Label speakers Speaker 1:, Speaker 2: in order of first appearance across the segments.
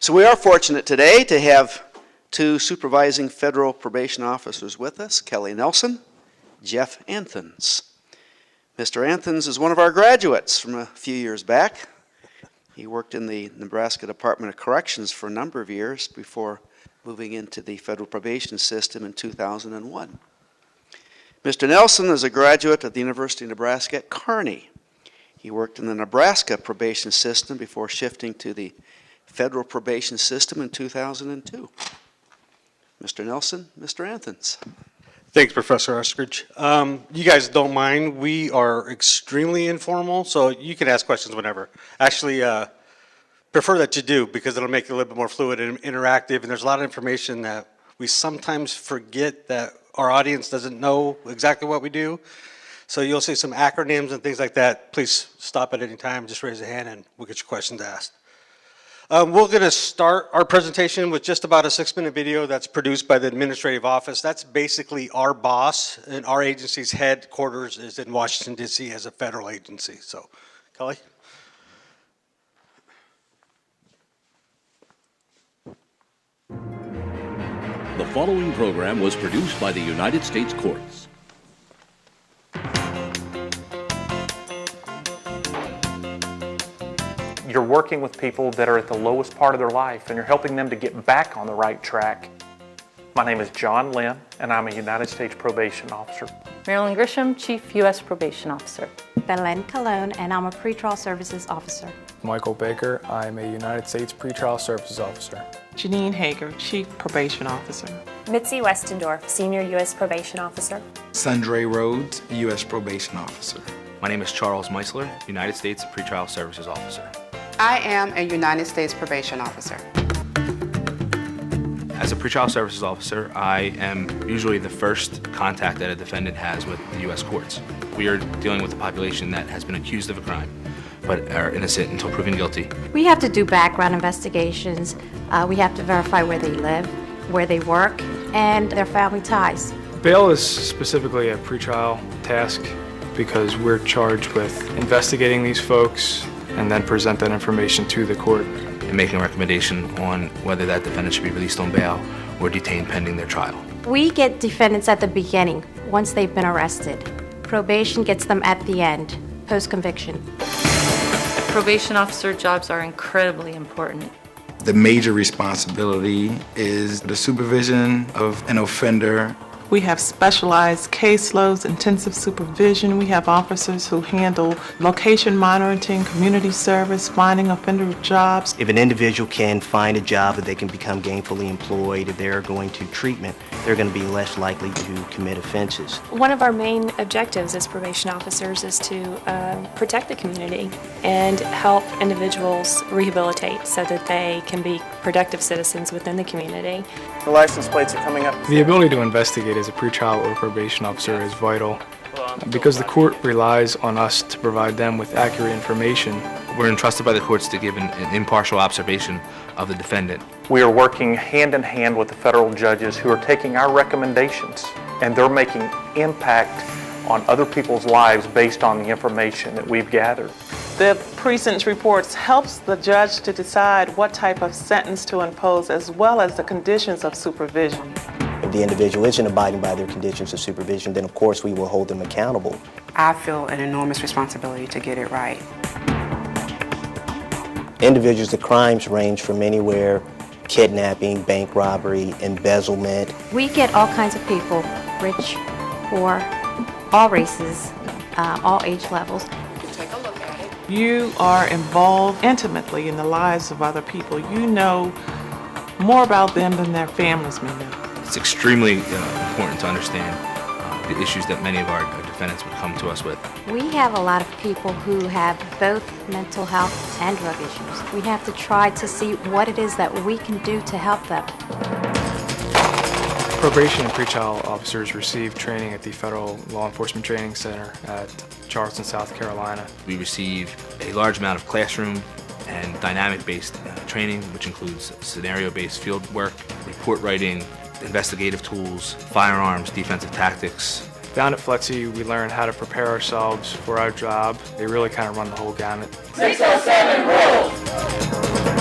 Speaker 1: So we are fortunate today to have two supervising federal probation officers with us, Kelly Nelson, Jeff Anthens. Mr. Anthens is one of our graduates from a few years back. He worked in the Nebraska Department of Corrections for a number of years before moving into the federal probation system in 2001. Mr. Nelson is a graduate of the University of Nebraska at Kearney. He worked in the Nebraska probation system before shifting to the federal probation system in 2002. Mr. Nelson, Mr. Anthens.
Speaker 2: Thanks, Professor Eskridge. You guys don't mind, we are extremely informal, so you can ask questions whenever. Actually, prefer that you do, because it'll make it a little bit more fluid and interactive, and there's a lot of information that we sometimes forget that our audience doesn't know exactly what we do. So you'll see some acronyms and things like that. Please stop at any time, just raise a hand, and we'll get your questions asked. We're going to start our presentation with just about a 6-minute video that's produced by the administrative office. That's basically our boss, and our agency's headquarters is in Washington, D.C. as a federal agency. So, Kelly?
Speaker 3: The following program was produced by the United States Courts.
Speaker 4: You're working with people that are at the lowest part of their life, and you're helping them to get back on the right track. My name is John Lynn, and I'm a United States Probation Officer.
Speaker 5: Marilyn Grisham, Chief U.S. Probation Officer.
Speaker 6: Belen Colon, and I'm a Pretrial Services Officer.
Speaker 7: Michael Baker, I'm a United States Pretrial Services Officer.
Speaker 8: Janine Hager, Chief Probation Officer.
Speaker 9: Mitzi Westendorf, Senior U.S. Probation Officer.
Speaker 10: Sundre Rhodes, U.S. Probation Officer.
Speaker 11: My name is Charles Meisler, United States Pretrial Services Officer.
Speaker 12: I am a United States Probation Officer.
Speaker 11: As a pretrial services officer, I am usually the first contact that a defendant has with the U.S. courts. We are dealing with a population that has been accused of a crime, but are innocent until proven guilty.
Speaker 6: We have to do background investigations. We have to verify where they live, where they work, and their family ties.
Speaker 7: Bail is specifically a pretrial task because we're charged with investigating these folks and then present that information to the court.
Speaker 11: And making a recommendation on whether that defendant should be released on bail or detained pending their trial.
Speaker 6: We get defendants at the beginning, once they've been arrested. Probation gets them at the end, post-conviction.
Speaker 5: Probation officer jobs are incredibly important.
Speaker 10: The major responsibility is the supervision of an offender.
Speaker 8: We have specialized caseloads, intensive supervision. We have officers who handle location monitoring, community service, finding offender jobs.
Speaker 13: If an individual can find a job that they can become gainfully employed, if they're going to treatment, they're going to be less likely to commit offenses.
Speaker 9: One of our main objectives as probation officers is to protect the community and help individuals rehabilitate so that they can be productive citizens within the community.
Speaker 4: The license plates are coming up.
Speaker 7: The ability to investigate as a pretrial or probation officer is vital because the court relies on us to provide them with accurate information.
Speaker 11: We're entrusted by the courts to give an impartial observation of the defendant.
Speaker 4: We are working hand in hand with the federal judges who are taking our recommendations, and they're making impact on other people's lives based on the information that we've gathered.
Speaker 8: The precinct's reports helps the judge to decide what type of sentence to impose as well as the conditions of supervision.
Speaker 13: If the individual isn't abiding by their conditions of supervision, then of course we will hold them accountable.
Speaker 12: I feel an enormous responsibility to get it right.
Speaker 13: Individuals, the crimes range from anywhere, kidnapping, bank robbery, embezzlement.
Speaker 6: We get all kinds of people, rich, poor, all races, all age levels.
Speaker 12: Take a look at it.
Speaker 8: You are involved intimately in the lives of other people. You know more about them than their families may know.
Speaker 11: It's extremely important to understand the issues that many of our defendants would come to us with.
Speaker 6: We have a lot of people who have both mental health and drug issues. We have to try to see what it is that we can do to help them.
Speaker 7: Probation and pretrial officers receive training at the Federal Law Enforcement Training Center at Charleston, South Carolina.
Speaker 11: We receive a large amount of classroom and dynamic-based training, which includes scenario-based field work, report writing, investigative tools, firearms, defensive tactics.
Speaker 7: Down at Flexi, we learn how to prepare ourselves for our job. They really kind of run the whole gamut.
Speaker 14: 607 rules!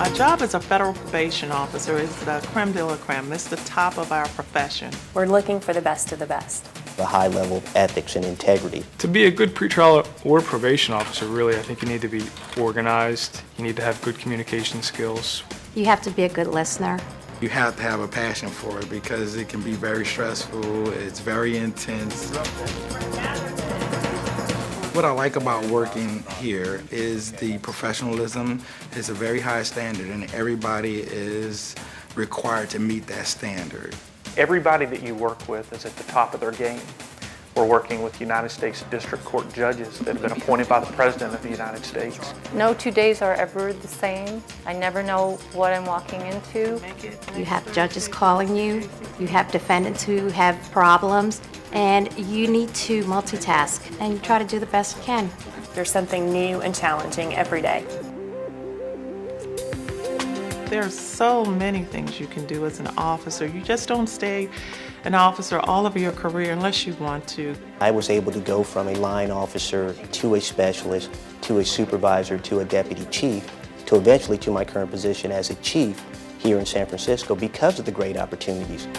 Speaker 8: Our job as a federal probation officer is the creme de la creme. It's the top of our profession.
Speaker 9: We're looking for the best of the best.
Speaker 13: A high level of ethics and integrity.
Speaker 7: To be a good pretrial or probation officer, really, I think you need to be organized. You need to have good communication skills.
Speaker 6: You have to be a good listener.
Speaker 10: You have to have a passion for it because it can be very stressful, it's very intense. What I like about working here is the professionalism. It's a very high standard and everybody is required to meet that standard.
Speaker 4: Everybody that you work with is at the top of their game. We're working with United States District Court judges that have been appointed by the President of the United States.
Speaker 5: No 2 days are ever the same. I never know what I'm walking into.
Speaker 6: You have judges calling you. You have defendants who have problems. And you need to multitask and you try to do the best you can.
Speaker 9: There's something new and challenging every day.
Speaker 8: There are so many things you can do as an officer. You just don't stay an officer all of your career unless you want to.
Speaker 13: I was able to go from a line officer to a specialist, to a supervisor, to a deputy chief, to eventually to my current position as a chief here in San Francisco because of the great opportunities.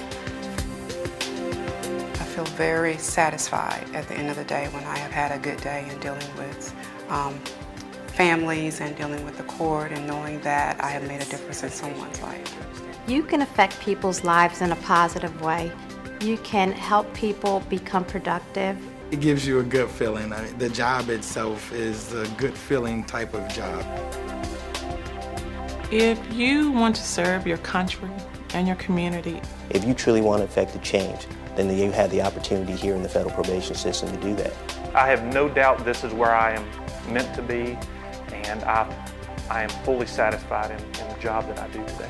Speaker 12: I feel very satisfied at the end of the day when I have had a good day in dealing with families and dealing with the court and knowing that I have made a difference in someone's life.
Speaker 6: You can affect people's lives in a positive way. You can help people become productive.
Speaker 10: It gives you a good feeling. I mean, the job itself is a good feeling type of job.
Speaker 8: If you want to serve your country and your community,
Speaker 13: If you truly want to affect a change, then you have the opportunity here in the federal probation system to do that.
Speaker 4: I have no doubt this is where I am meant to be, and I am fully satisfied in the job that I do today.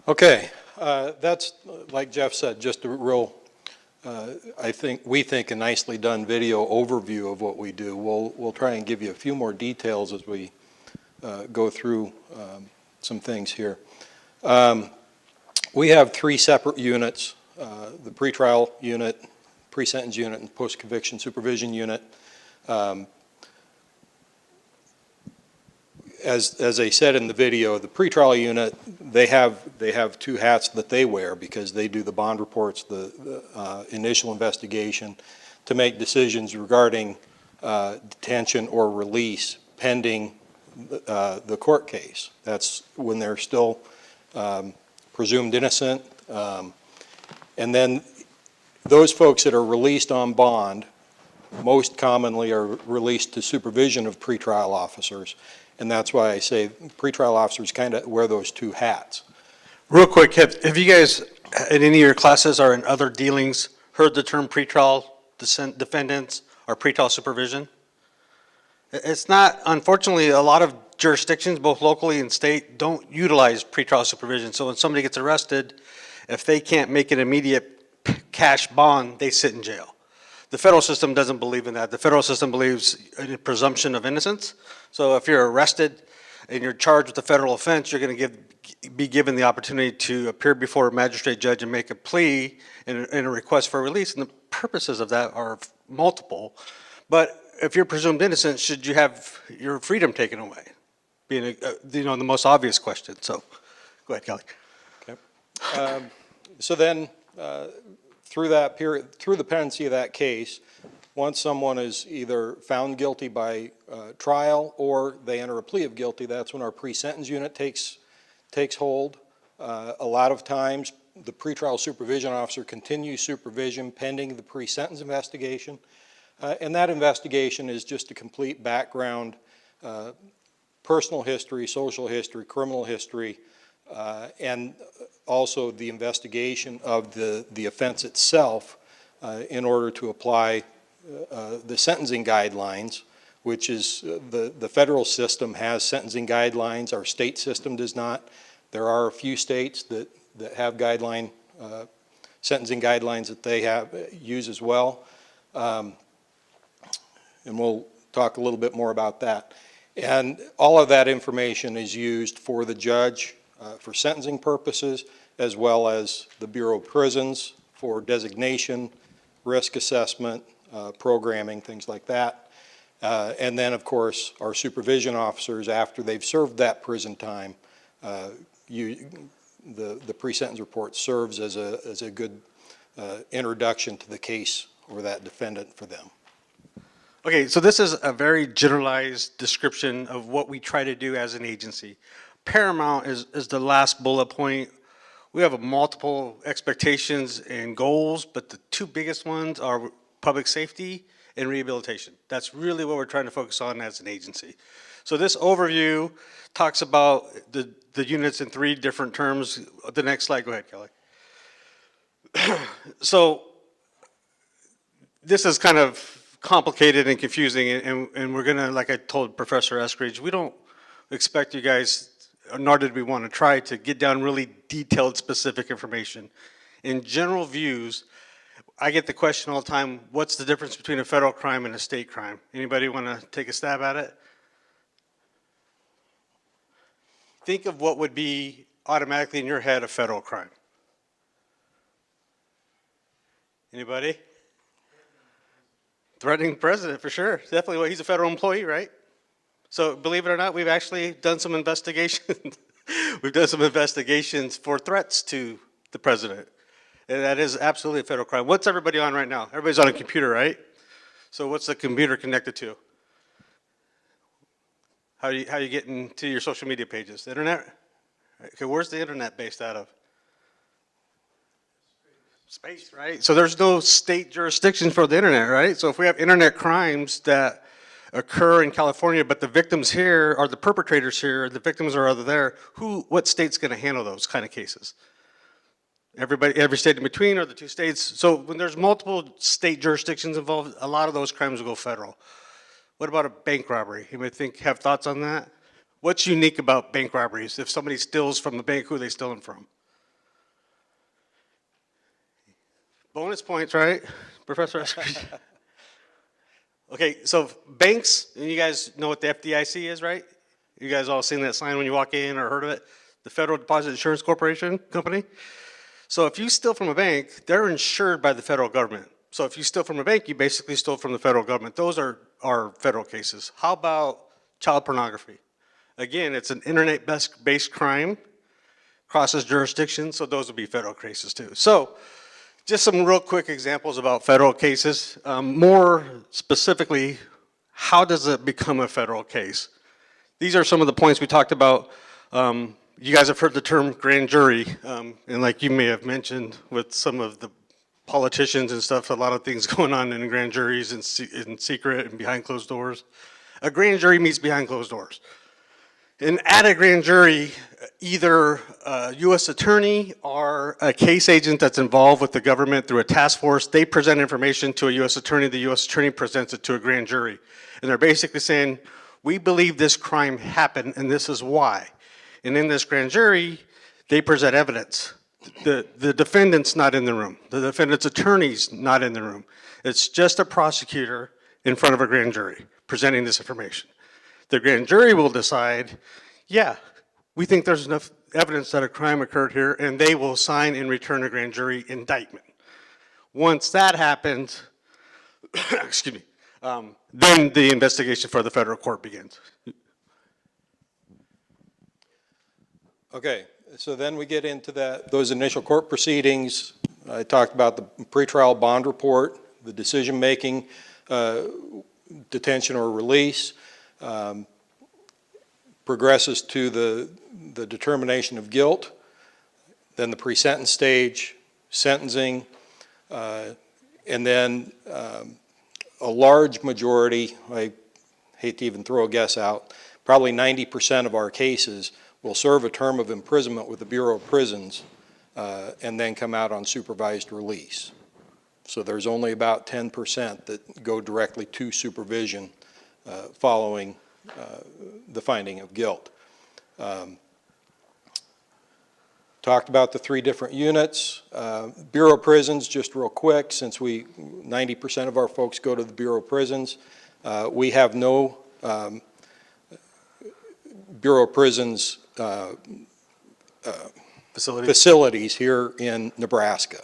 Speaker 14: Okay, that's, like Jeff said, just a real, we think a nicely done video overview of what we do. We'll try and give you a few more details as we go through some things here. We have 3 separate units, the pretrial unit, pre-sentence unit, and post-conviction supervision unit. As I said in the video, the pretrial unit, they have 2 hats that they wear because they do the bond reports, the initial investigation, to make decisions regarding detention or release pending the court case. That's when they're still presumed innocent. And then those folks that are released on bond most commonly are released to supervision of pretrial officers. And that's why I say pretrial officers kind of wear those 2 hats.
Speaker 2: Real quick, have you guys, in any of your classes or in other dealings, heard the term pretrial defendants or pretrial supervision? It's not, unfortunately, a lot of jurisdictions, both locally and state, don't utilize pretrial supervision. So when somebody gets arrested, if they can't make an immediate cash bond, they sit in jail. The federal system doesn't believe in that. The federal system believes in a presumption of innocence. So if you're arrested and you're charged with a federal offense, you're going to be given the opportunity to appear before a magistrate judge and make a plea and a request for release. And the purposes of that are multiple. But if you're presumed innocent, should you have your freedom taken away? Being the most obvious question. So go ahead, Kelly.
Speaker 14: Okay. So then, through that period, through the pendency of that case, once someone is either found guilty by trial or they enter a plea of guilty, that's when our pre-sentence unit takes hold. A lot of times, the pretrial supervision officer continues supervision pending the pre-sentence investigation. And that investigation is just a complete background, personal history, social history, criminal history, and also the investigation of the offense itself in order to apply the sentencing guidelines, which is the federal system has sentencing guidelines. Our state system does not. There are a few states that have sentencing guidelines that they use as well. and we'll talk a little bit more about that. And all of that information is used for the judge for sentencing purposes, as well as the Bureau of Prisons for designation, risk assessment, programming, things like that. And then, of course, our supervision officers, after they've served that prison time, the pre-sentence report serves as a good introduction to the case or that defendant for them.
Speaker 2: Okay, so this is a very generalized description of what we try to do as an agency. Paramount is the last bullet point. We have multiple expectations and goals, but the two biggest ones are public safety and rehabilitation. That's really what we're trying to focus on as an agency. So this overview talks about the units in 3 different terms. The next slide, go ahead, Kelly. So this is kind of complicated and confusing, and we're gonna, like I told Professor Eskridge, we don't expect you guys, nor did we want to try to get down really detailed, specific information. In general views, I get the question all the time, what's the difference between a federal crime and a state crime? Anybody want to take a stab at it? Think of what would be automatically in your head a federal crime. Anybody? Threatening the president, for sure. Definitely, well, he's a federal employee, right? So believe it or not, we've actually done some investigations. We've done some investigations for threats to the president. And that is absolutely a federal crime. What's everybody on right now? Everybody's on a computer, right? So what's the computer connected to? How are you getting to your social media pages? The internet? Okay, where's the internet based out of? Space, right? So there's no state jurisdiction for the internet, right? So if we have internet crimes that occur in California, but the victims here are the perpetrators here, the victims are over there, what state's gonna handle those kind of cases? Every state in between, or the 2 states? So when there's multiple state jurisdictions involved, a lot of those crimes will go federal. What about a bank robbery? Anybody have thoughts on that? What's unique about bank robberies? If somebody steals from a bank, who are they stealing from? Bonus points, right, Professor Eskridge? Okay, so banks, and you guys know what the FDIC is, right? You guys all seen that sign when you walk in or heard of it? The Federal Deposit Insurance Corporation company. So if you steal from a bank, they're insured by the federal government. So if you steal from a bank, you basically stole from the federal government. Those are federal cases. How about child pornography? Again, it's an internet-based crime, crosses jurisdictions, so those would be federal cases too. So just some real quick examples about federal cases. More specifically, how does it become a federal case? These are some of the points we talked about. You guys have heard the term grand jury, and like you may have mentioned with some of the politicians and stuff, a lot of things going on in grand juries in secret and behind closed doors. A grand jury meets behind closed doors. And at a grand jury, either a U.S. attorney or a case agent that's involved with the government through a task force, they present information to a U.S. attorney, the U.S. attorney presents it to a grand jury. And they're basically saying, we believe this crime happened and this is why. And in this grand jury, they present evidence. The defendant's not in the room. The defendant's attorney's not in the room. It's just a prosecutor in front of a grand jury presenting this information. The grand jury will decide, yeah, we think there's enough evidence that a crime occurred here, and they will sign and return a grand jury indictment. Once that happens, excuse me, then the investigation for the federal court begins.
Speaker 14: Okay, so then we get into those initial court proceedings. I talked about the pretrial bond report, the decision-making, detention or release, progresses to the determination of guilt, then the pre-sentence stage, sentencing, and then a large majority, I hate to even throw a guess out, probably 90% of our cases will serve a term of imprisonment with the Bureau of Prisons and then come out on supervised release. So there's only about 10% that go directly to supervision following the finding of guilt. Talked about the 3 different units. Bureau of Prisons, just real quick, since 90% of our folks go to the Bureau of Prisons, We have no Bureau of Prisons facilities here in Nebraska.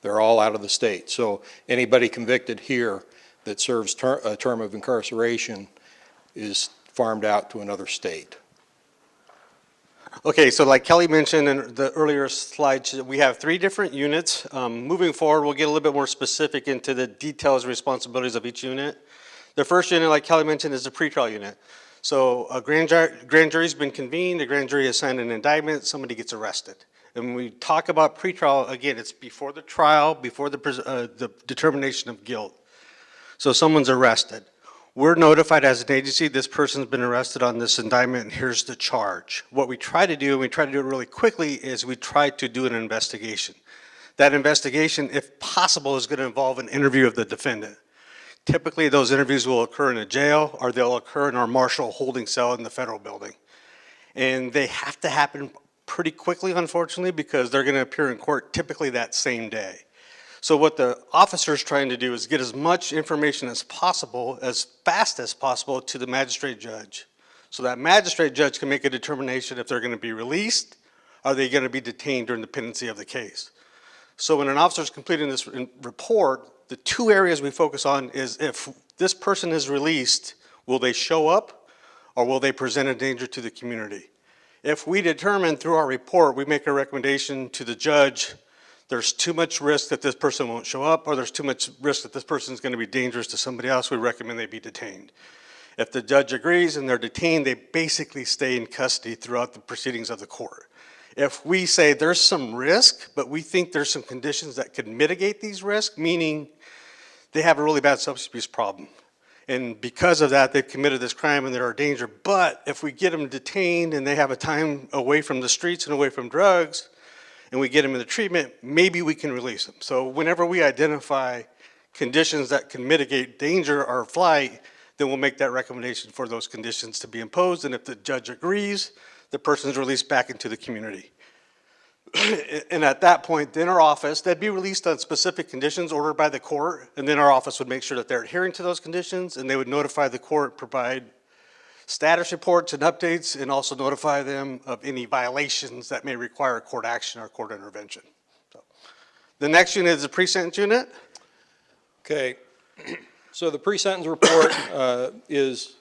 Speaker 14: They're all out of the state. So anybody convicted here that serves a term of incarceration is farmed out to another state.
Speaker 2: Okay, so like Kelly mentioned in the earlier slides, we have 3 different units. Moving forward, we'll get a little bit more specific into the details and responsibilities of each unit. The first unit, like Kelly mentioned, is the pretrial unit. So a grand jury's been convened, a grand jury has signed an indictment, somebody gets arrested. And when we talk about pretrial, again, it's before the trial, before the determination of guilt. So someone's arrested. We're notified as an agency, this person's been arrested on this indictment and here's the charge. What we try to do, and we try to do it really quickly, is we try to do an investigation. That investigation, if possible, is going to involve an interview of the defendant. Typically, those interviews will occur in a jail or they'll occur in our Marshall holding cell in the federal building. And they have to happen pretty quickly, unfortunately, because they're going to appear in court typically that same day. So what the officer's trying to do is get as much information as possible, as fast as possible, to the magistrate judge. So that magistrate judge can make a determination if they're going to be released, are they going to be detained during the pendency of the case. So when an officer's completing this report, the 2 areas we focus on is if this person is released, will they show up or will they present a danger to the community? If we determine through our report, we make a recommendation to the judge, there's too much risk that this person won't show up, or there's too much risk that this person is going to be dangerous to somebody else, we recommend they be detained. If the judge agrees and they're detained, they basically stay in custody throughout the proceedings of the court. If we say there's some risk, but we think there's some conditions that could mitigate these risks, meaning they have a really bad substance abuse problem, and because of that, they've committed this crime and they're a danger, but if we get them detained and they have a time away from the streets and away from drugs, and we get them into treatment, maybe we can release them. So whenever we identify conditions that can mitigate danger or flight, then we'll make that recommendation for those conditions to be imposed, and if the judge agrees, the person's released back into the community. And at that point, then our office, they'd be released on specific conditions ordered by the court, and then our office would make sure that they're adhering to those conditions, and they would notify the court, provide status reports and updates, and also notify them of any violations that may require court action or court intervention. So, the next unit is the pre-sentence unit.
Speaker 14: Okay, so the pre-sentence report is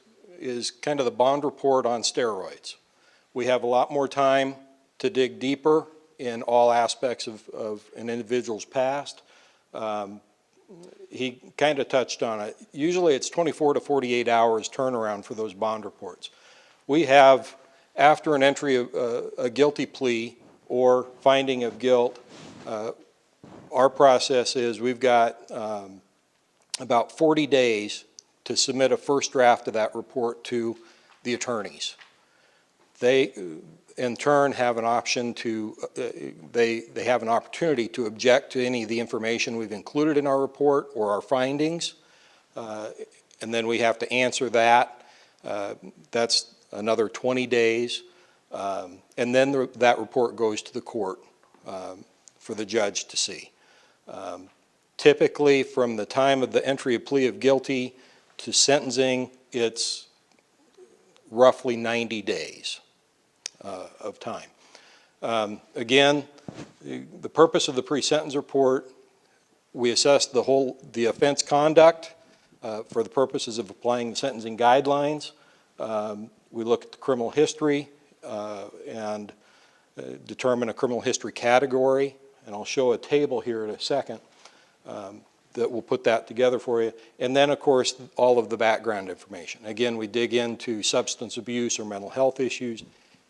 Speaker 14: kind of the bond report on steroids. We have a lot more time to dig deeper in all aspects of an individual's past. He kind of touched on it. Usually it's 24 to 48 hours turnaround for those bond reports. We have, after an entry of a guilty plea or finding of guilt, our process is we've got about 40 days to submit a first draft of that report to the attorneys. They, in turn, have an option to, they have an opportunity to object to any of the information we've included in our report or our findings, and then we have to answer that. That's another 20 days, and then that report goes to the court for the judge to see. Typically, from the time of the entry of plea of guilty to sentencing, it's roughly 90 days. Of time. Again, the purpose of the pre-sentence report, we assess the offense conduct for the purposes of applying the sentencing guidelines. We look at the criminal history and determine a criminal history category, and I'll show a table here in a second that will put that together for you. And then, of course, all of the background information. Again, we dig into substance abuse or mental health issues,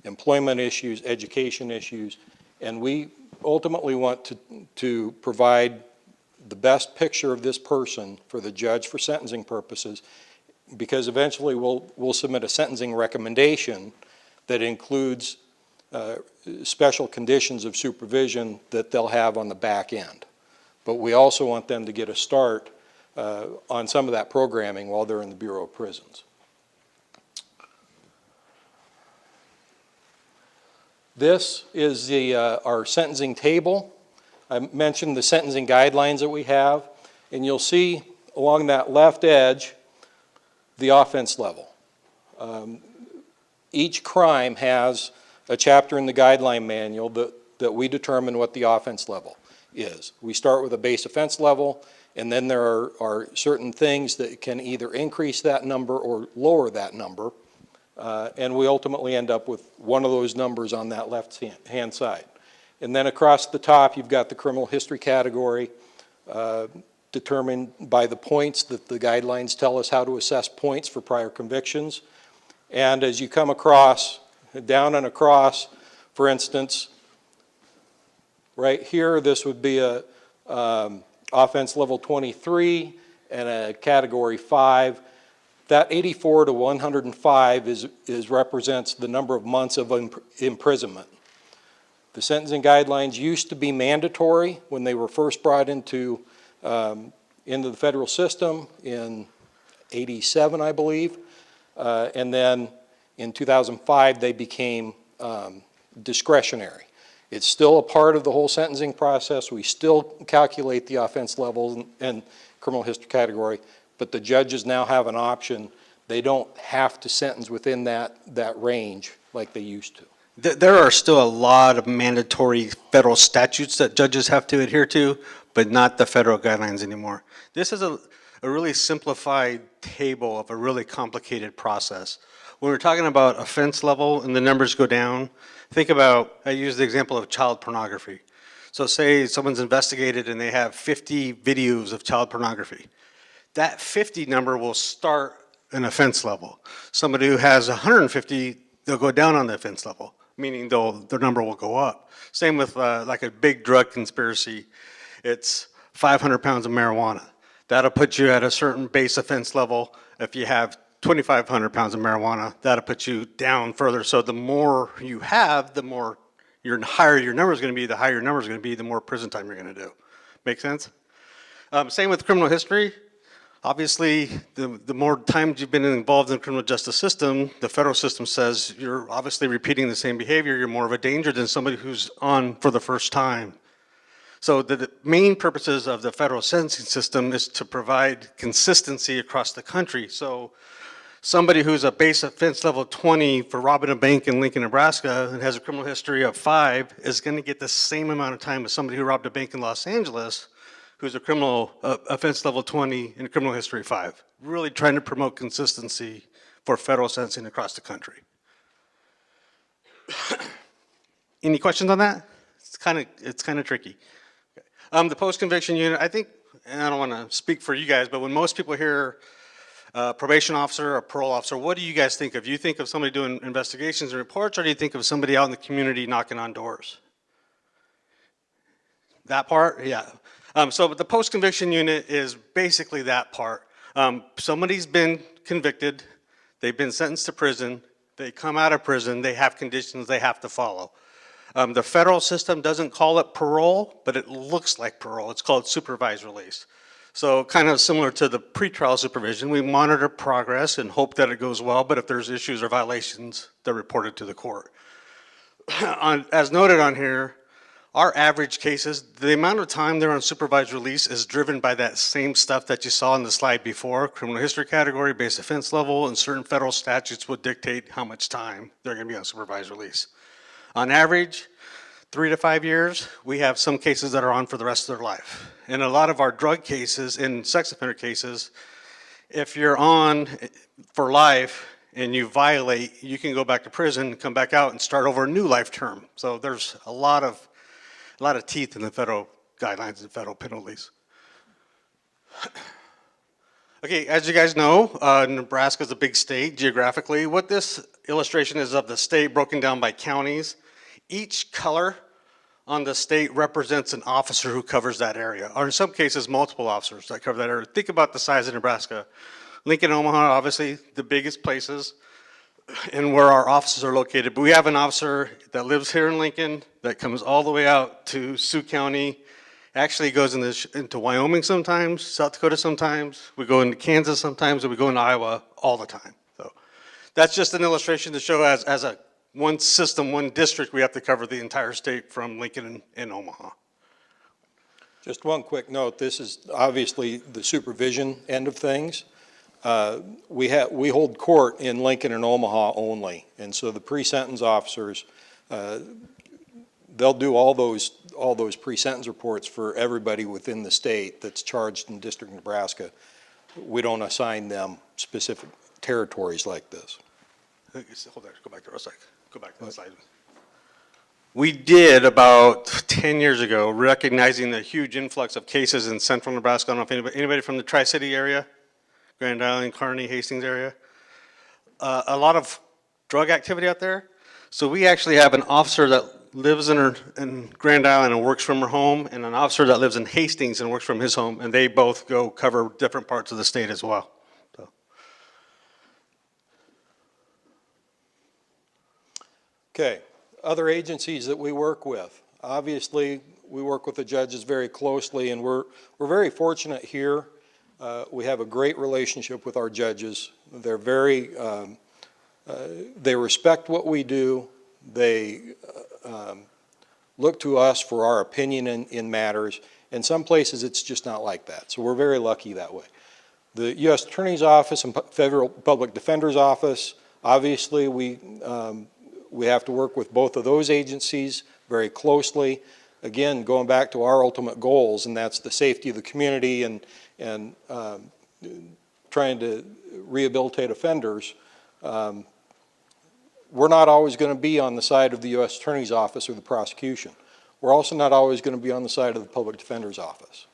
Speaker 14: employment issues, education issues, and we ultimately want to provide the best picture of this person for the judge for sentencing purposes, because eventually we'll submit a sentencing recommendation that includes special conditions of supervision that they'll have on the back end. But we also want them to get a start on some of that programming while they're in the Bureau of Prisons. This is our sentencing table. I mentioned the sentencing guidelines that we have, and you'll see along that left edge the offense level. Each crime has a chapter in the guideline manual that we determine what the offense level is. We start with a base offense level, and then there are certain things that can either increase that number or lower that number, and we ultimately end up with one of those numbers on that left-hand side. And then across the top, you've got the criminal history category, determined by the points that the guidelines tell us how to assess points for prior convictions. And as you come across, down and across, for instance, right here, this would be a offense level 23 and a category 5. That 84 to 105 represents the number of months of imprisonment. The sentencing guidelines used to be mandatory when they were first brought into the federal system in '87, I believe. And then in 2005, they became discretionary. It's still a part of the whole sentencing process. We still calculate the offense levels and criminal history category, but the judges now have an option. They don't have to sentence within that range like they used to.
Speaker 2: There are still a lot of mandatory federal statutes that judges have to adhere to, but not the federal guidelines anymore. This is a really simplified table of a really complicated process. When we're talking about offense level and the numbers go down, think about, I use the example of child pornography. So say someone's investigated and they have 50 videos of child pornography. That 50 number will start an offense level. Somebody who has 150, they'll go down on the offense level, meaning their number will go up. Same with like a big drug conspiracy. It's 500 pounds of marijuana. That'll put you at a certain base offense level. If you have 2,500 pounds of marijuana, that'll put you down further. So the more you have, the more higher your number is going to be, the higher your number is going to be, the more prison time you're going to do. Make sense? Same with criminal history. Obviously, the more times you've been involved in the criminal justice system, the federal system says you're obviously repeating the same behavior, you're more of a danger than somebody who's on for the first time. So the main purposes of the federal sentencing system is to provide consistency across the country. So somebody who's a base offense level 20 for robbing a bank in Lincoln, Nebraska, and has a criminal history of 5 is going to get the same amount of time as somebody who robbed a bank in Los Angeles, who's a criminal offense level 20 and a criminal history 5. Really trying to promote consistency for federal sentencing across the country. Any questions on that? It's kind of tricky. The post-conviction unit, I think, and I don't want to speak for you guys, but when most people hear probation officer or parole officer, what do you guys think of? You think of somebody doing investigations and reports, or do you think of somebody out in the community knocking on doors? That part? Yeah. So the post-conviction unit is basically that part. Somebody's been convicted, they've been sentenced to prison, they come out of prison, they have conditions they have to follow. The federal system doesn't call it parole, but it looks like parole. It's called supervised release. So kind of similar to the pretrial supervision, we monitor progress and hope that it goes well, but if there's issues or violations, they're reported to the court. As noted on here, our average cases, the amount of time they're on supervised release is driven by that same stuff that you saw in the slide before. Criminal history category, base offense level, and certain federal statutes would dictate how much time they're going to be on supervised release. On average, 3 to 5 years, we have some cases that are on for the rest of their life. And a lot of our drug cases and sex offender cases, if you're on for life and you violate, you can go back to prison, come back out and start over a new life term. So there's a lot of teeth in the federal guidelines and federal penalties. Okay, as you guys know, Nebraska is a big state geographically. What this illustration is of the state broken down by counties. Each color on the state represents an officer who covers that area, or in some cases, multiple officers that cover that area. Think about the size of Nebraska. Lincoln, Omaha, obviously the biggest places and where our offices are located. But we have an officer that lives here in Lincoln that comes all the way out to Sioux County, actually goes into Wyoming sometimes, South Dakota sometimes, we go into Kansas sometimes, and we go into Iowa all the time. So that's just an illustration to show as a one system, one district, we have to cover the entire state from Lincoln and Omaha.
Speaker 14: Just one quick note, this is obviously the supervision end of things. we hold court in Lincoln and Omaha only, and so the pre-sentence officers, they'll do all those pre-sentence reports for everybody within the state that's charged in District of Nebraska. We don't assign them specific territories like this.
Speaker 2: Hold on, go back to our side. Go back to the slide. We did about 10 years ago, recognizing the huge influx of cases in central Nebraska. I don't know if anybody from the Tri-City area, Grand Island, Kearney, Hastings area, a lot of drug activity out there. So we actually have an officer that lives in Grand Island and works from her home, and an officer that lives in Hastings and works from his home, and they both go cover different parts of the state as well. So.
Speaker 14: Okay. Other agencies that we work with. Obviously, we work with the judges very closely, and we're very fortunate here. We have a great relationship with our judges. They're very, they respect what we do. They look to us for our opinion in matters. In some places, it's just not like that. So we're very lucky that way. The U.S. Attorney's Office and Federal Public Defender's Office, obviously, we have to work with both of those agencies very closely. Again, going back to our ultimate goals, and that's the safety of the community and trying to rehabilitate offenders. We're not always going to be on the side of the U.S. Attorney's Office or the prosecution. We're also not always going to be on the side of the Public Defender's Office.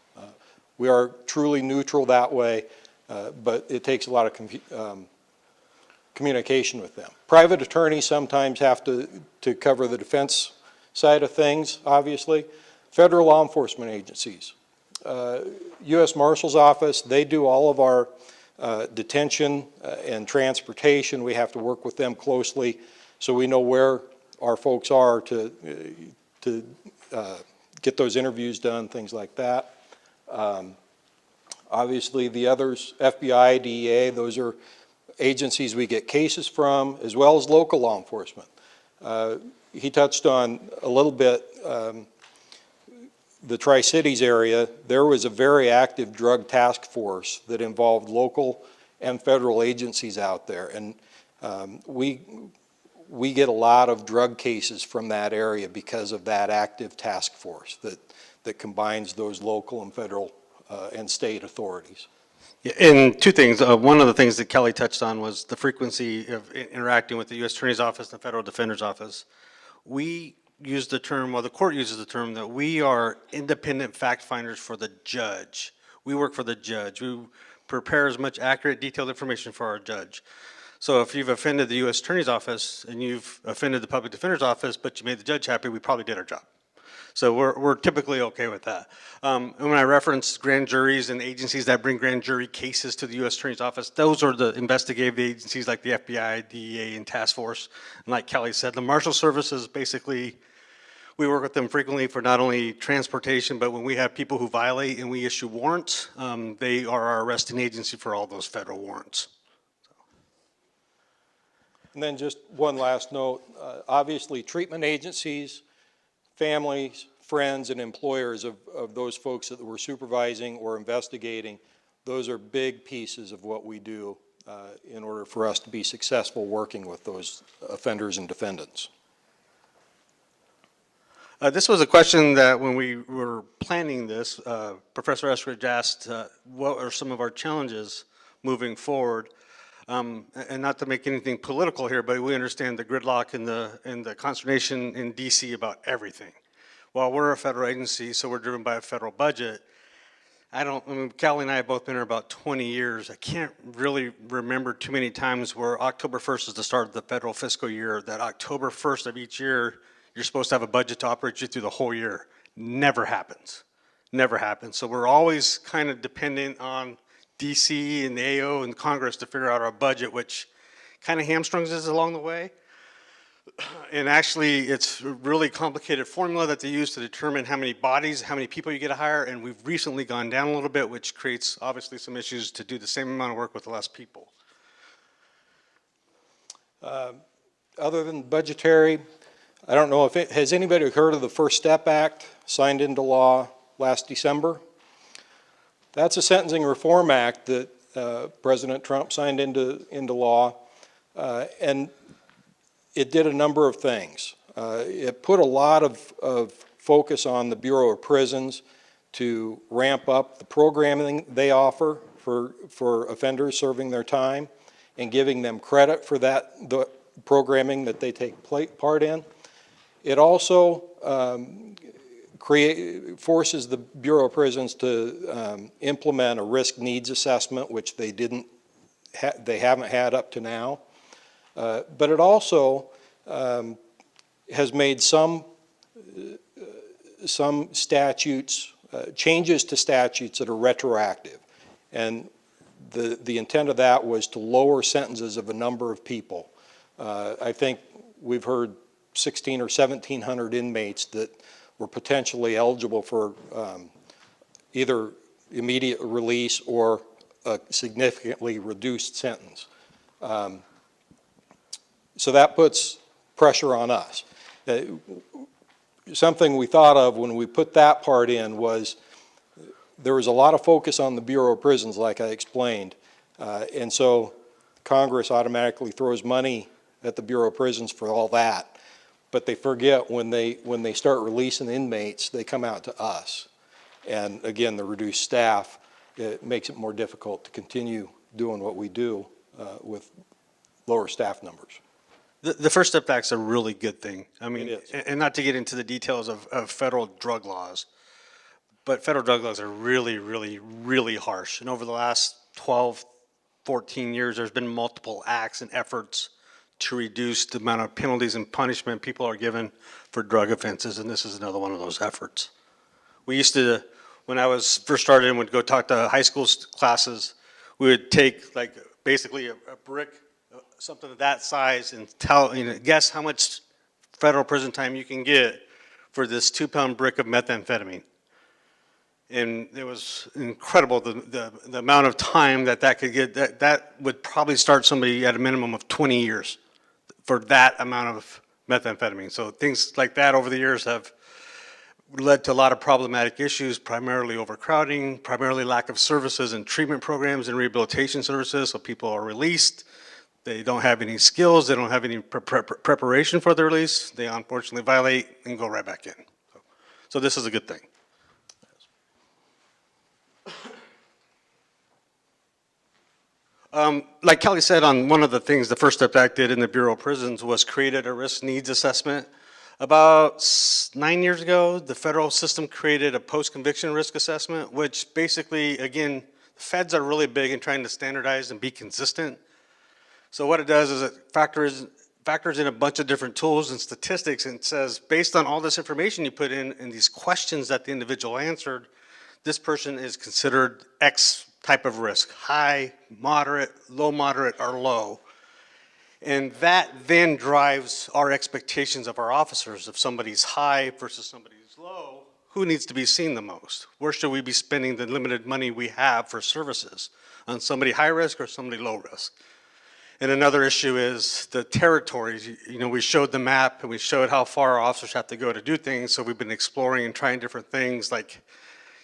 Speaker 14: We are truly neutral that way, but it takes a lot of communication with them. Private attorneys sometimes have to cover the defense side of things, obviously. Federal law enforcement agencies. U.S. Marshal's Office, they do all of our detention and transportation. We have to work with them closely so we know where our folks are to get those interviews done, things like that. Obviously, the others, FBI, DEA, those are agencies we get cases from, as well as local law enforcement. He touched on a little bit the Tri-Cities area. There was a very active drug task force that involved local and federal agencies out there, and we get a lot of drug cases from that area because of that active task force that combines those local and federal and state authorities.
Speaker 2: Yeah, and two things. One of the things that Kelly touched on was the frequency of interacting with the U.S. Attorney's Office and the Federal Defender's Office. We use the term, well, the court uses the term, that we are independent fact finders for the judge. We work for the judge. We prepare as much accurate, detailed information for our judge. So if you've offended the U.S. Attorney's Office and you've offended the Public Defender's Office, but you made the judge happy, we probably did our job. So we're typically okay with that. And when I reference grand juries and agencies that bring grand jury cases to the U.S. Attorney's Office, those are the investigative agencies like the FBI, DEA, and Task Force. And like Kelly said, the Marshal Service is basically, we work with them frequently for not only transportation, but when we have people who violate and we issue warrants, they are our arresting agency for all those federal warrants.
Speaker 14: And then just one last note, obviously treatment agencies, families, friends, and employers of those folks that we're supervising or investigating, those are big pieces of what we do in order for us to be successful working with those offenders and defendants.
Speaker 2: This was a question that when we were planning this, Professor Eskridge asked what are some of our challenges moving forward. And not to make anything political here, but we understand the gridlock and the consternation in DC about everything. While we're a federal agency, so we're driven by a federal budget, I mean, Callie and I have both been here about 20 years. I can't really remember too many times where October 1st is the start of the federal fiscal year, that October 1st of each year, you're supposed to have a budget to operate you through the whole year. Never happens. Never happens. So we're always kind of dependent on DC and the AO and Congress to figure out our budget, which kind of hamstrings us along the way. And actually, it's a really complicated formula that they use to determine how many bodies, how many people you get to hire, and we've recently gone down a little bit, which creates obviously some issues to do the same amount of work with less people.
Speaker 14: Other than budgetary, I don't know if has anybody heard of the First Step Act signed into law last December? That's a sentencing reform act that President Trump signed into law, and it did a number of things. It put a lot of focus on the Bureau of Prisons to ramp up the programming they offer for offenders serving their time and giving them credit for the programming that they take part in. It also forces the Bureau of Prisons to implement a risk needs assessment, which they haven't had up to now. But it also has made some statutes, changes to statutes that are retroactive. And the intent of that was to lower sentences of a number of people. I think we've heard 1,600 or 1,700 inmates that were potentially eligible for either immediate release or a significantly reduced sentence. So that puts pressure on us. Something we thought of when we put that part in was there was a lot of focus on the Bureau of Prisons, like I explained, and so Congress automatically throws money at the Bureau of Prisons for all that, but they forget when they start releasing inmates, they come out to us. And again, the reduced staff, it makes it more difficult to continue doing what we do with lower staff numbers.
Speaker 2: The First Step Act's a really good thing. I mean, and not to get into the details of federal drug laws, but federal drug laws are really, really, really harsh. And over the last 12, 14 years, there's been multiple acts and efforts to reduce the amount of penalties and punishment people are given for drug offenses, and this is another one of those efforts. We used to, when I was first started and would go talk to high school classes, we would take like basically a brick, something of that size, and guess how much federal prison time you can get for this 2-pound brick of methamphetamine. And it was incredible the amount of time that could get. That would probably start somebody at a minimum of 20 years for that amount of methamphetamine. So things like that over the years have led to a lot of problematic issues, primarily overcrowding, primarily lack of services and treatment programs and rehabilitation services. So people are released. They don't have any skills. They don't have any preparation for their release. They unfortunately violate and go right back in. So this is a good thing. Like Kelly said, on one of the things the First Step Act did in the Bureau of Prisons was created a risk needs assessment. About 9 years ago, the federal system created a post-conviction risk assessment, which basically, again, the feds are really big in trying to standardize and be consistent. So what it does is it factors in a bunch of different tools and statistics, and says, based on all this information you put in and these questions that the individual answered, this person is considered X type of risk, high, moderate, moderate, or low. And that then drives our expectations of our officers. If somebody's high versus somebody's low, who needs to be seen the most? Where should we be spending the limited money we have for services? On somebody high risk or somebody low risk? And another issue is the territories. You know, we showed the map and we showed how far our officers have to go to do things. So we've been exploring and trying different things, like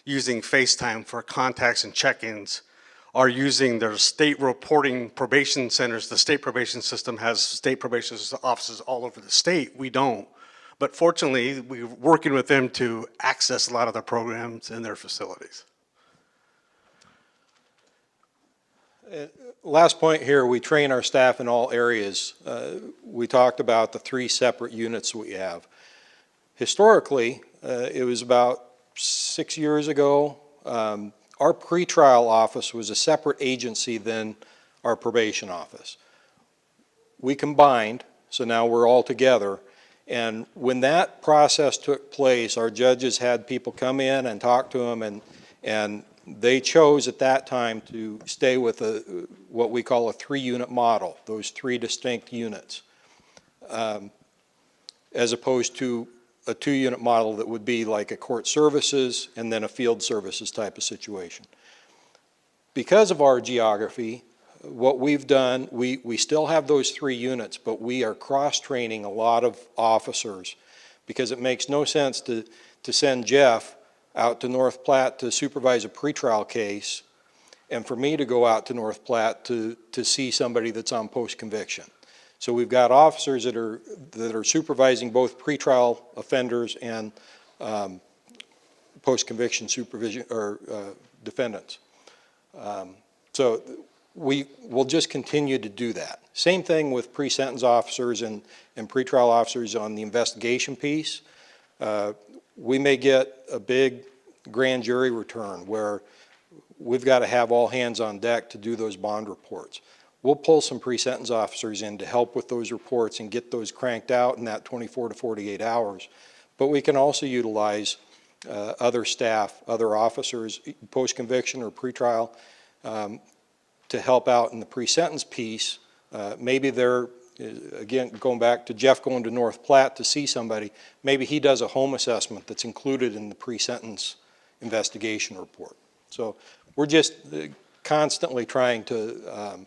Speaker 2: using FaceTime for contacts and check-ins, are using their state reporting probation centers. The state probation system has state probation offices all over the state. We don't. But fortunately, we're working with them to access a lot of their programs in their facilities.
Speaker 14: Last point here, we train our staff in all areas. We talked about the 3 separate units we have. Historically, it was about 6 years ago, our pretrial office was a separate agency than our probation office. We combined, so now we're all together, and when that process took place, our judges had people come in and talk to them, and they chose at that time to stay with what we call a 3-unit model, those 3 distinct units, as opposed to a 2-unit model that would be like a court services and then a field services type of situation. Because of our geography, what we've done, we still have those 3 units, but we are cross-training a lot of officers because it makes no sense to send Jeff out to North Platte to supervise a pretrial case and for me to go out to North Platte to see somebody that's on post-conviction. So we've got officers that are supervising both pretrial offenders and post-conviction supervision or defendants. So we will just continue to do that. Same thing with pre-sentence officers and pretrial officers on the investigation piece. We may get a big grand jury return where we've got to have all hands on deck to do those bond reports. We'll pull some pre-sentence officers in to help with those reports and get those cranked out in that 24 to 48 hours. But we can also utilize other staff, other officers, post-conviction or pretrial, to help out in the pre-sentence piece. Maybe they're, again, going back to Jeff going to North Platte to see somebody, maybe he does a home assessment that's included in the pre-sentence investigation report. So we're just constantly trying to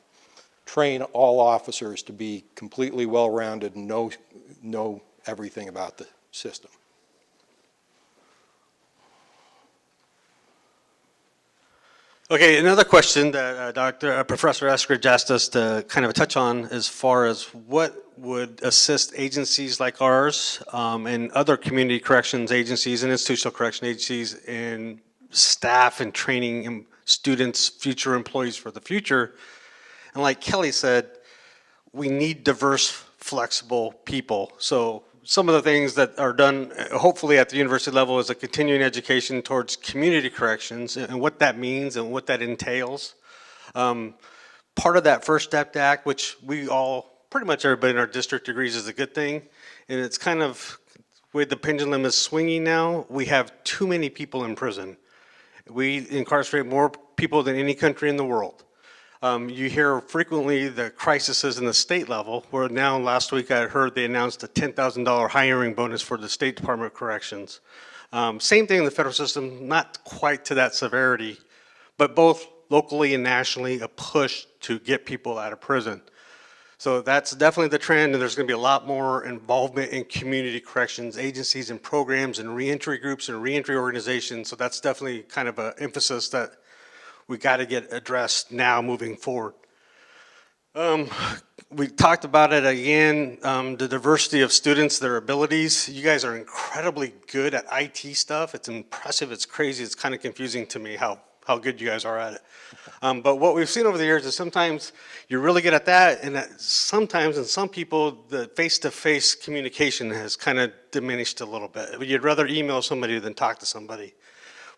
Speaker 14: train all officers to be completely well-rounded and know everything about the system.
Speaker 2: Okay, another question that Professor Eskridge asked us to kind of touch on as far as what would assist agencies like ours and other community corrections agencies and institutional correction agencies in staff and training students, future employees for the future. And like Kelly said, we need diverse, flexible people. So some of the things that are done, hopefully at the university level, is a continuing education towards community corrections and what that means and what that entails. Part of that First Step Act, which we all, pretty much everybody in our district agrees is a good thing, and it's kind of where the pendulum is swinging now. We have too many people in prison. We incarcerate more people than any country in the world. You hear frequently the crises in the state level, where now last week I heard they announced a $10,000 hiring bonus for the State Department of Corrections. Same thing in the federal system, not quite to that severity, but both locally and nationally a push to get people out of prison. So that's definitely the trend, and there's going to be a lot more involvement in community corrections agencies and programs and reentry groups and reentry organizations. So that's definitely kind of an emphasis that we got to get addressed now moving forward. We talked about it again, the diversity of students, their abilities. You guys are incredibly good at IT stuff. It's impressive, it's crazy, it's kind of confusing to me how good you guys are at it. But what we've seen over the years is sometimes you're really good at that, and that sometimes in some people the face-to-face communication has kind of diminished a little bit. You'd rather email somebody than talk to somebody.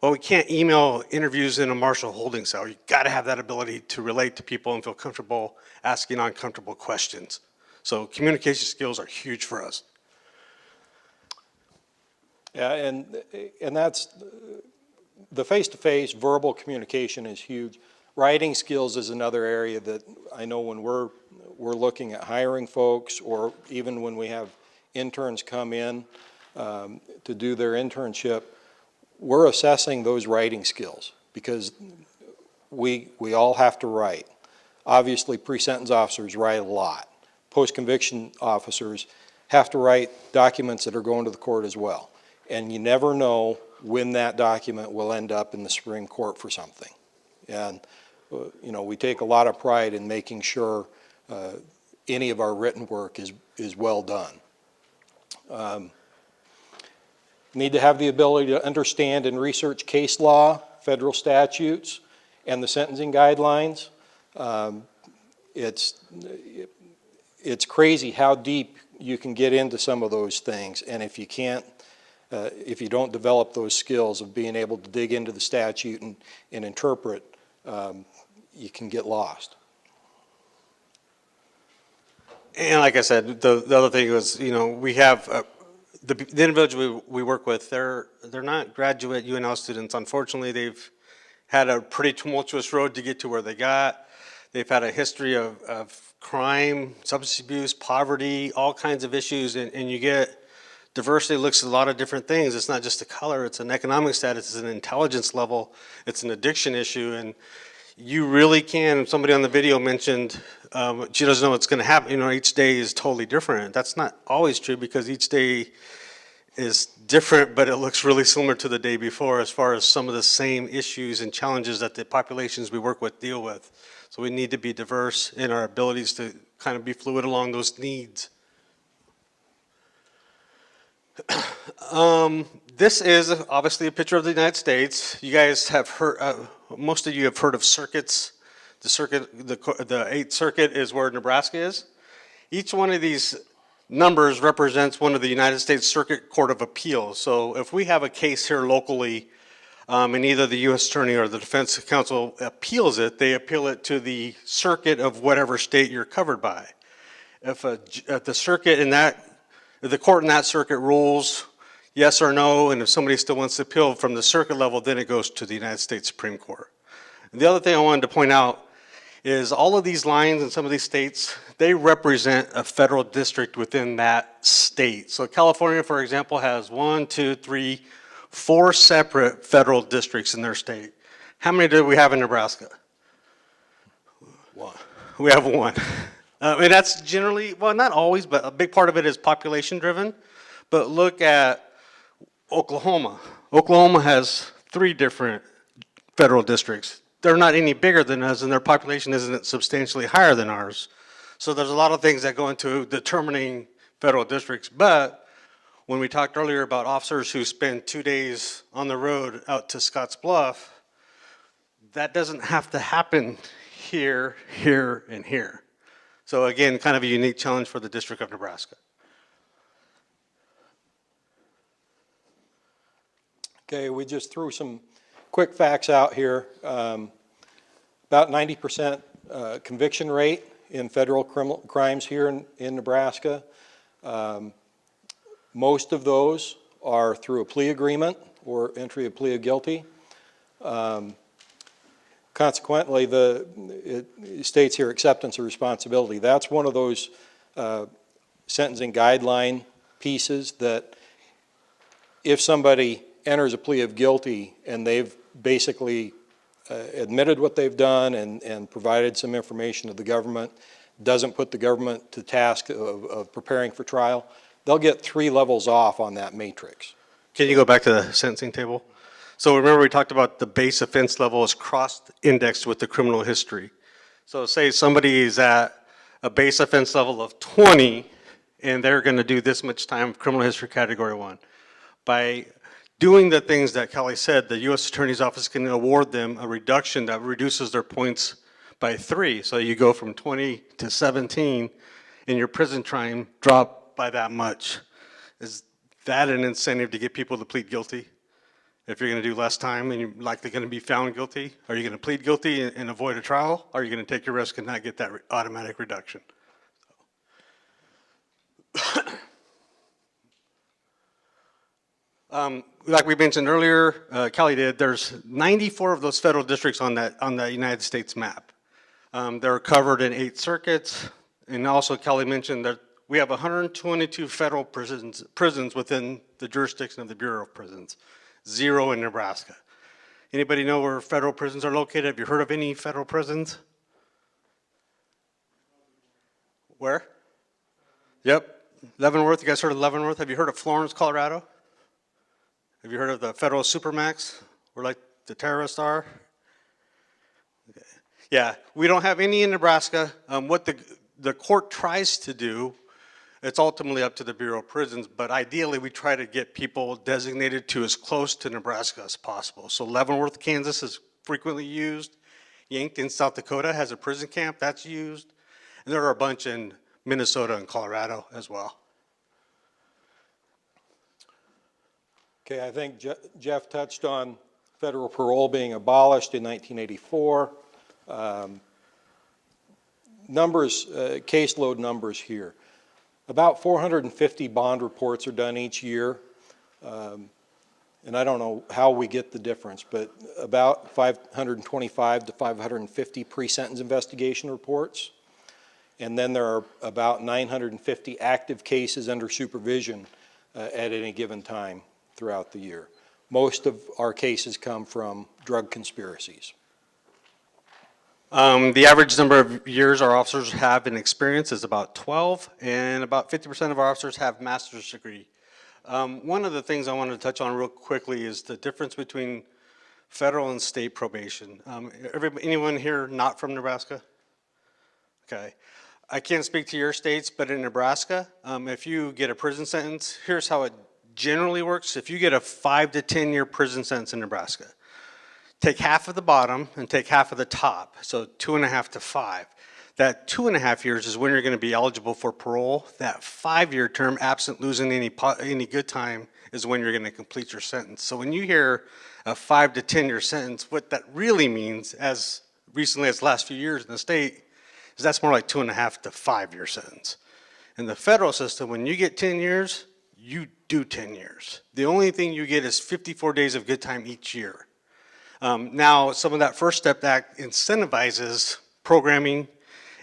Speaker 2: Well, we can't email interviews in a Marshall holding cell. You've got to have that ability to relate to people and feel comfortable asking uncomfortable questions. So communication skills are huge for us.
Speaker 14: Yeah, and that's the face-to-face verbal communication is huge. Writing skills is another area that I know when we're looking at hiring folks, or even when we have interns come in to do their internship, we're assessing those writing skills because we all have to write. Obviously, pre-sentence officers write a lot. Post-conviction officers have to write documents that are going to the court as well. And you never know when that document will end up in the Supreme Court for something. And you know, we take a lot of pride in making sure any of our written work is well done. Need to have the ability to understand and research case law, federal statutes, and the sentencing guidelines. It's crazy how deep you can get into some of those things, and if you can't, if you don't develop those skills of being able to dig into the statute and interpret, you can get lost.
Speaker 2: And like I said, the other thing was, you know, we have the individuals we work with, they're not graduate UNL students. Unfortunately, they've had a pretty tumultuous road to get to where they got. They've had a history of crime, substance abuse, poverty, all kinds of issues, and you get diversity looks at a lot of different things. It's not just a color, it's an economic status, it's an intelligence level, it's an addiction issue, and you really can, somebody on the video mentioned she doesn't know what's going to happen. You know, each day is totally different. That's not always true because each day is different, but it looks really similar to the day before as far as some of the same issues and challenges that the populations we work with deal with. So we need to be diverse in our abilities to kind of be fluid along those needs. This is obviously a picture of the United States. You guys have heard, most of you have heard of circuits. The circuit, the 8th Circuit is where Nebraska is. Each one of these numbers represents one of the United States Circuit Court of Appeals. So if we have a case here locally, and either the U.S. Attorney or the Defense Counsel appeals it, they appeal it to the circuit of whatever state you're covered by. If the circuit in that, if the court in that circuit rules yes or no, and if somebody still wants to appeal from the circuit level, then it goes to the United States Supreme Court. And the other thing I wanted to point out is all of these lines in some of these states, they represent a federal district within that state. So California, for example, has 4 separate federal districts in their state. How many do we have in Nebraska? 1. We have 1. And that's generally, well, not always, but a big part of it is population driven. But look at Oklahoma. Oklahoma has 3 different federal districts. They're not any bigger than us, and their population isn't substantially higher than ours. So there's a lot of things that go into determining federal districts. But when we talked earlier about officers who spend 2 days on the road out to Scotts Bluff, that doesn't have to happen here, here, and here. So again, kind of a unique challenge for the District of Nebraska.
Speaker 14: Okay, we just threw some quick facts out here. About 90% conviction rate in federal criminal crimes here in Nebraska. Most of those are through a plea agreement or entry of plea of guilty. Consequently, it states here acceptance of responsibility. That's one of those sentencing guideline pieces that if somebody enters a plea of guilty and they've basically admitted what they've done and provided some information to the government, doesn't put the government to task of preparing for trial, they'll get 3 levels off on that matrix.
Speaker 2: Can you go back to the sentencing table? So remember we talked about the base offense level is cross-indexed with the criminal history. So say somebody is at a base offense level of 20 and they're going to do this much time criminal history category 1. By doing the things that Kelly said, the U.S. Attorney's Office can award them a reduction that reduces their points by 3. So you go from 20 to 17 and your prison time drop by that much. Is that an incentive to get people to plead guilty? If you're going to do less time and you're likely going to be found guilty, are you going to plead guilty and avoid a trial? Or are you going to take your risk and not get that automatic reduction? Like we mentioned earlier, Kelly did, there's 94 of those federal districts on the United States map. They're covered in 8 circuits, and also Kelly mentioned that we have 122 federal prisons within the jurisdiction of the Bureau of Prisons, 0 in Nebraska. Anybody know where federal prisons are located? Have you heard of any federal prisons? Where? Yep, Leavenworth. You guys heard of Leavenworth? Have you heard of Florence, Colorado? Have you heard of the federal supermax, where like the terrorists are? Okay. Yeah, we don't have any in Nebraska. What the court tries to do, it's ultimately up to the Bureau of Prisons, but ideally we try to get people designated to as close to Nebraska as possible. So Leavenworth, Kansas is frequently used. Yankton, South Dakota has a prison camp that's used. And there are a bunch in Minnesota and Colorado as well.
Speaker 14: Okay, I think Jeff touched on federal parole being abolished in 1984. Caseload numbers here. About 450 bond reports are done each year. And I don't know how we get the difference, but about 525 to 550 pre-sentence investigation reports. And then there are about 950 active cases under supervision at any given time throughout the year. Most of our cases come from drug conspiracies.
Speaker 2: The average number of years our officers have in experience is about 12, and about 50% of our officers have master's degree. One of the things I wanted to touch on real quickly is the difference between federal and state probation. Anyone here not from Nebraska? Okay. I can't speak to your states, but in Nebraska, if you get a prison sentence, here's how it generally works. If you get a 5 to 10 year prison sentence in Nebraska, take half of the bottom and take half of the top, so 2.5 to 5. That 2.5 years is when you're going to be eligible for parole. That 5-year term, absent losing any good time, is when you're going to complete your sentence. So when you hear a 5 to 10 year sentence, what that really means, as recently as the last few years in the state, is that's more like 2.5 to 5 year sentence. In the federal system, when you get 10 years, you do 10 years. The only thing you get is 54 days of good time each year. Now, some of that First Step Act incentivizes programming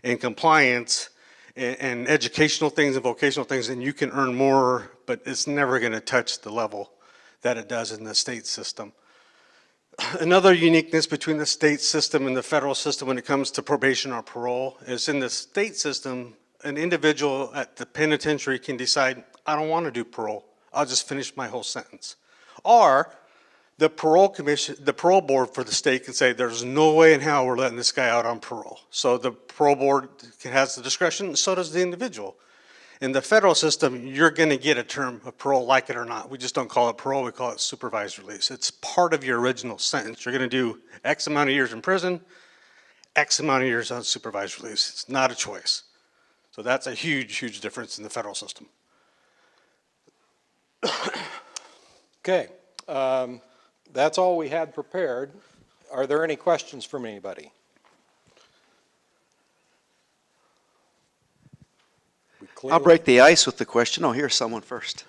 Speaker 2: and compliance and educational things and vocational things, and you can earn more, but it's never going to touch the level that it does in the state system. Another uniqueness between the state system and the federal system when it comes to probation or parole is in the state system, an individual at the penitentiary can decide, I don't want to do parole, I'll just finish my whole sentence. Or the parole commission, the parole board for the state can say, there's no way in hell we're letting this guy out on parole. So the parole board has the discretion, so does the individual. In the federal system, you're going to get a term of parole, like it or not. We just don't call it parole, we call it supervised release. It's part of your original sentence. You're going to do X amount of years in prison, X amount of years on supervised release. It's not a choice. So that's a huge, huge difference in the federal system.
Speaker 14: Okay. That's all we had prepared. Are there any questions from anybody?
Speaker 1: I'll break the ice with the question. Oh, here's someone first.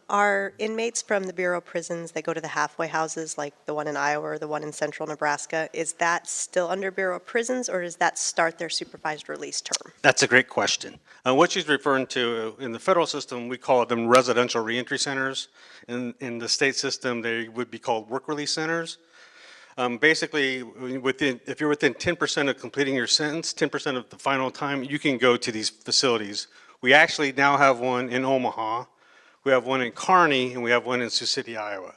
Speaker 15: Are inmates from the Bureau of Prisons, they go to the halfway houses like the one in Iowa or the one in central Nebraska, is that still under Bureau of Prisons, or does that start their supervised release term?
Speaker 2: That's a great question. What she's referring to, in the federal system, we call them residential reentry centers. In the state system, they would be called work release centers. Basically, if you're within 10% of completing your sentence, 10% of the final time, you can go to these facilities. We actually now have one in Omaha, we have one in Kearney, and we have one in Sioux City, Iowa.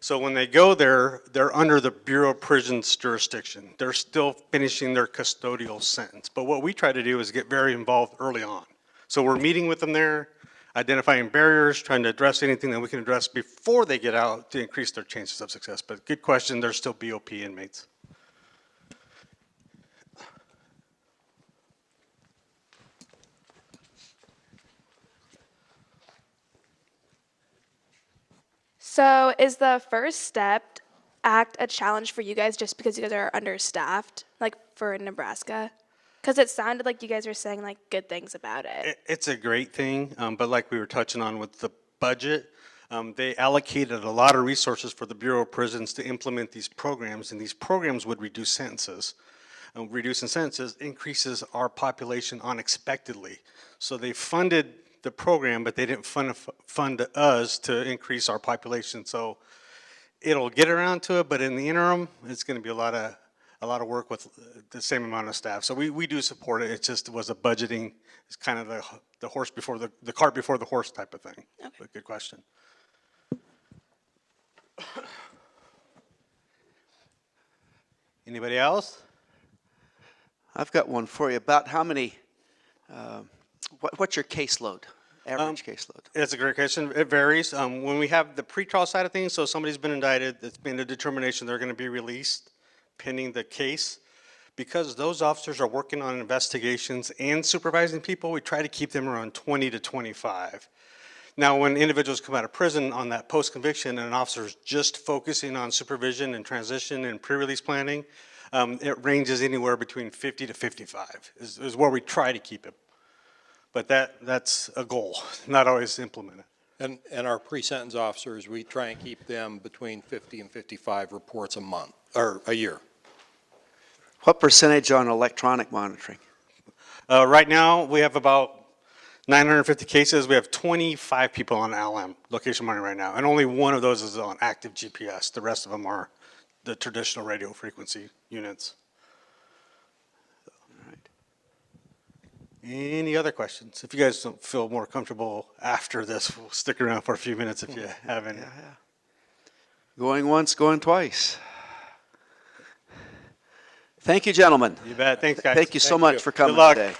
Speaker 2: So when they go there, they're under the Bureau of Prisons jurisdiction. They're still finishing their custodial sentence. But what we try to do is get very involved early on. So we're meeting with them there, identifying barriers, trying to address anything that we can address before they get out to increase their chances of success. But good question, they're still BOP inmates.
Speaker 16: So is the First Step Act a challenge for you guys just because you guys are understaffed, like for Nebraska? Because it sounded like you guys were saying like good things about it.
Speaker 2: It's a great thing, but like we were touching on with the budget, they allocated a lot of resources for the Bureau of Prisons to implement these programs, and these programs would reduce sentences. Reducing sentences increases our population unexpectedly. So they funded the program, but they didn't fund us to increase our population. So it'll get around to it, but in the interim, it's going to be a lot of work with the same amount of staff. So we do support it. It just was a budgeting. It's kind of the horse before the cart before the horse type of thing. Okay. But good question. Anybody else?
Speaker 1: I've got one for you. About how many? What's your caseload? Average caseload?
Speaker 2: It's a great question. It varies. When we have the pretrial side of things, so somebody's been indicted, it's been a determination they're going to be released pending the case. Because those officers are working on investigations and supervising people, we try to keep them around 20 to 25. Now, when individuals come out of prison on that post-conviction and an officer's just focusing on supervision and transition and pre-release planning, it ranges anywhere between 50 to 55 is where we try to keep it. But that's a goal, not always implemented.
Speaker 14: And our pre-sentence officers, we try and keep them between 50 and 55 reports a month, or a year.
Speaker 1: What percentage on electronic monitoring?
Speaker 2: Right now, we have about 950 cases. We have 25 people on LM, location monitoring right now, and only one of those is on active GPS. The rest of them are the traditional radio frequency units. Any other questions? If you guys don't feel more comfortable after this, we'll stick around for a few minutes if you have any.
Speaker 1: Going once, going twice. Thank you, gentlemen.
Speaker 2: You bet. Thanks, guys.
Speaker 1: Thank you so
Speaker 2: Thank
Speaker 1: much
Speaker 2: you.
Speaker 1: for
Speaker 2: Good
Speaker 1: coming
Speaker 2: luck.
Speaker 1: today.